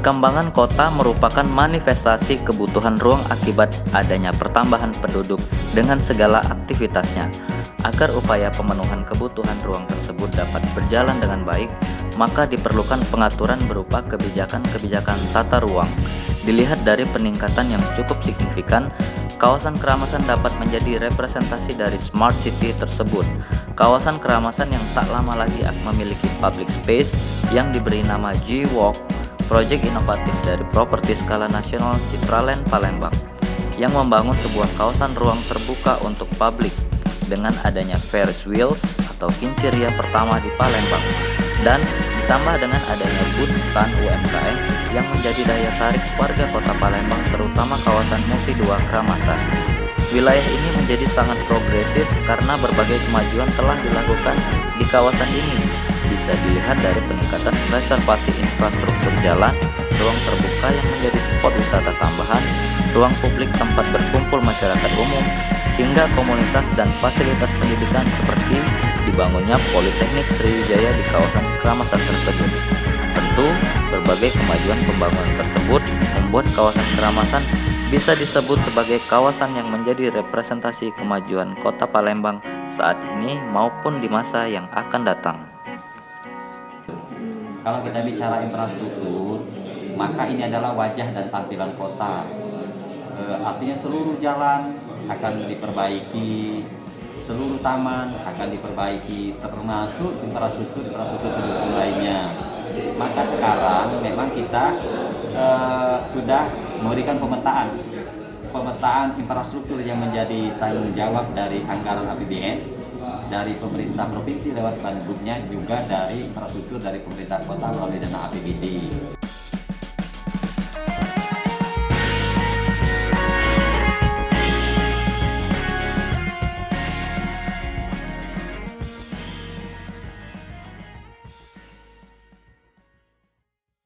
Perkembangan kota merupakan manifestasi kebutuhan ruang akibat adanya pertambahan penduduk dengan segala aktivitasnya. Agar upaya pemenuhan kebutuhan ruang tersebut dapat berjalan dengan baik, maka diperlukan pengaturan berupa kebijakan-kebijakan tata ruang. Dilihat dari peningkatan yang cukup signifikan, kawasan keramasan dapat menjadi representasi dari smart city tersebut. Kawasan keramasan yang tak lama lagi akan memiliki public space yang diberi nama G-Walk, proyek inovatif dari properti skala nasional Citraland Palembang, yang membangun sebuah kawasan ruang terbuka untuk publik dengan adanya Ferris Wheels atau kincir ria pertama di Palembang, dan ditambah dengan adanya booth stand UMKM yang menjadi daya tarik warga kota Palembang, terutama kawasan Musi 2 Keramasan. Wilayah ini menjadi sangat progresif karena berbagai kemajuan telah dilakukan di kawasan ini. Bisa dilihat dari peningkatan reservasi infrastruktur jalan, ruang terbuka yang menjadi spot wisata tambahan, ruang publik tempat berkumpul masyarakat umum, hingga komunitas dan fasilitas pendidikan seperti dibangunnya Politeknik Sriwijaya di kawasan keramasan tersebut. Tentu, berbagai kemajuan pembangunan tersebut membuat kawasan keramasan bisa disebut sebagai kawasan yang menjadi representasi kemajuan kota Palembang saat ini maupun di masa yang akan datang. Kalau kita bicara infrastruktur, maka ini adalah wajah dan tampilan kota. Artinya seluruh jalan akan diperbaiki, seluruh taman akan diperbaiki, termasuk infrastruktur pendukung lainnya. Maka sekarang memang kita sudah memberikan pemetaan infrastruktur yang menjadi tanggung jawab dari anggaran APBN, dari pemerintah provinsi lewat Bandungnya, juga dari infrastruktur dari pemerintah kota melalui dana APBD.